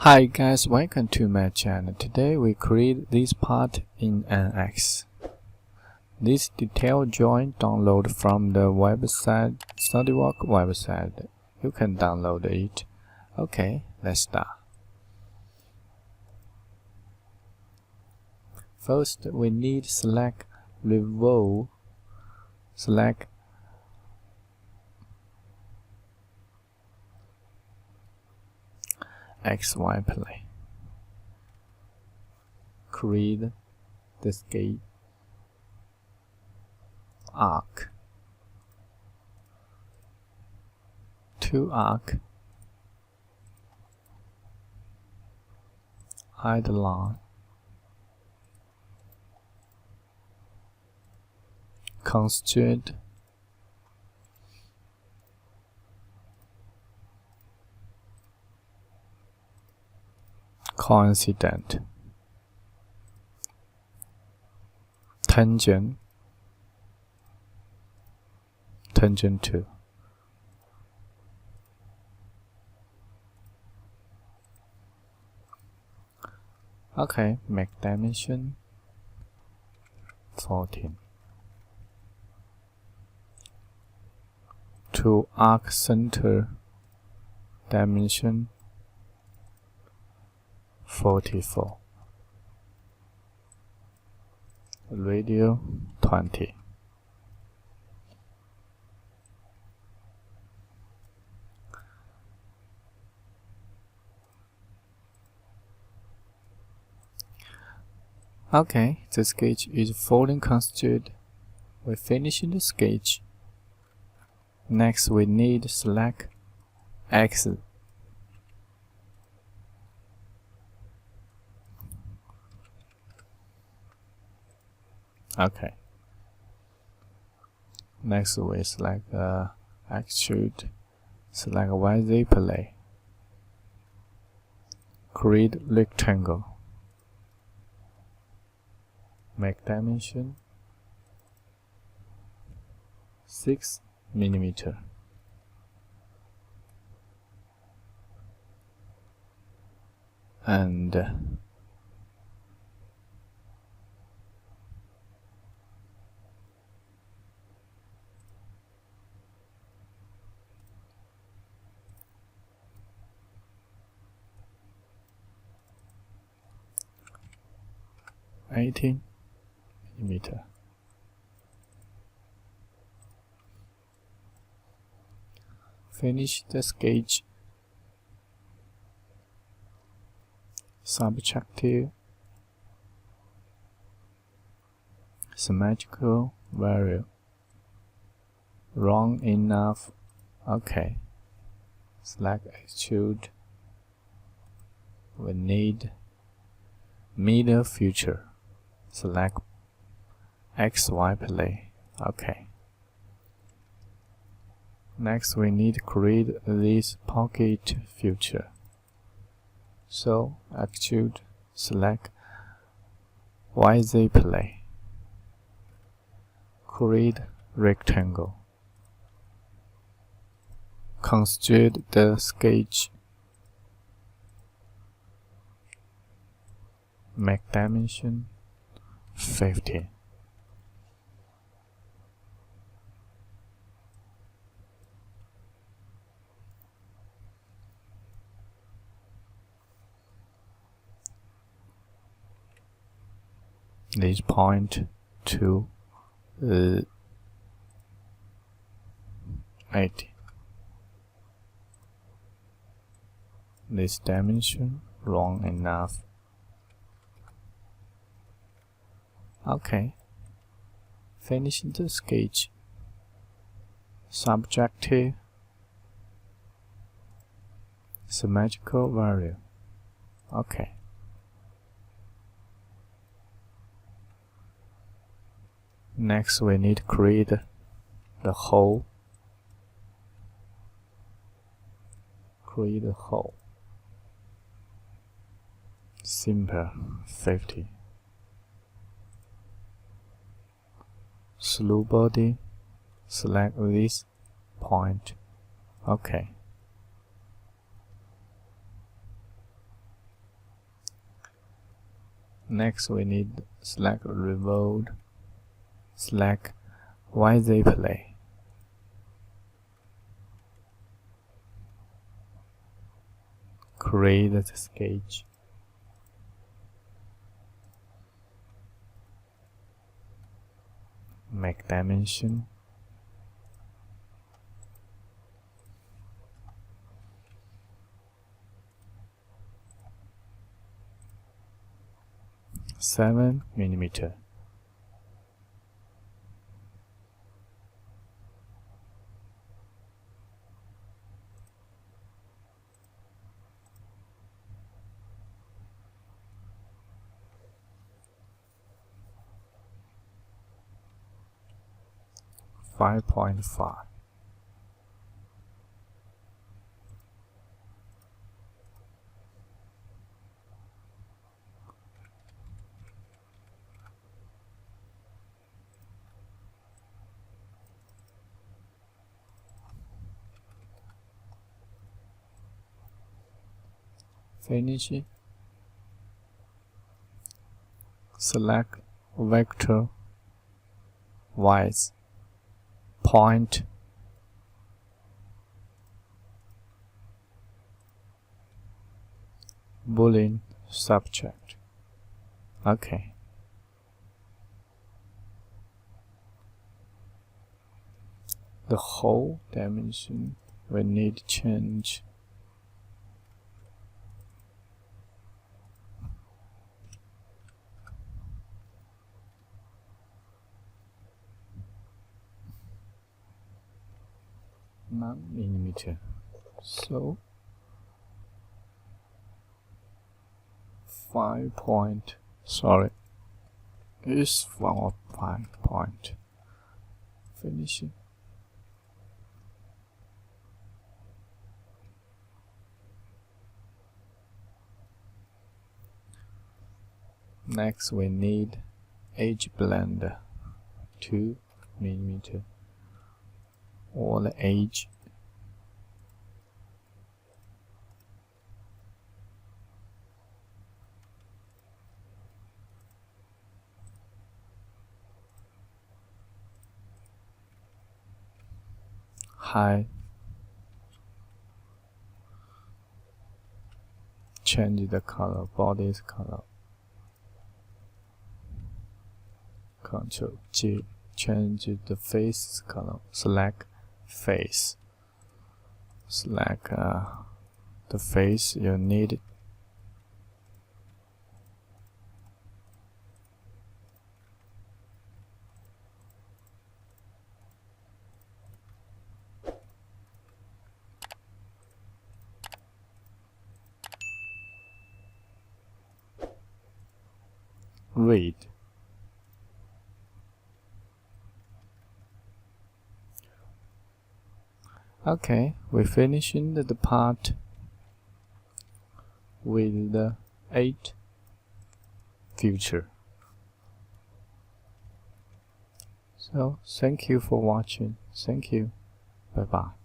Hi guys, welcome to my channel. Today we create this part in NX. This detailed joint download from the website, SolidWorks website. You can download it. Okay, let's start. First, we need select revolve, select XY plane. Create the skate arc. Two arc. Add line. Constraint. Coincident. Tangent. Tangent 2. Okay, make dimension 14. To arc center dimension 44. Radius 20. Okay, the sketch is fully constructed. We finish the sketch. Next, we need select X. Okay. Next, we select Extrude, select YZ plane. Create rectangle. Make dimension 6 mm. And $18 mm. Finish the sketch. Subtractive, symmetrical value. Wrong enough. Okay. Select extrude. We need middle feature. Select XY plane. Okay. Next, we need to create this pocket feature. So, extrude, select YZ plane. Create rectangle. Construct the sketch. Make dimension 15. This point to 80. This dimension wrong enough. Okay. Finish the sketch. Subtractive, symmetrical value. Okay. Next, we need to create the hole. Create a hole. Simple 50. Slew body. Select this point. Okay. Next we need select revolve, select YZ play. Create the sketch. Make dimension. Seven millimeter. Five. Finish. Select vector width, point, Boolean subject. Okay. The whole dimension we need to change. $9mm. So 5 point. Sorry, is 5 point. Finishing. Next we need edge blender, 2mm. All the edge. High. Change the color, body's color. Ctrl G. Change the face color. Select face. Select the face you need. Read. Okay, we're finishing the part with the 8 future. So, thank you for watching. Thank you. Bye bye.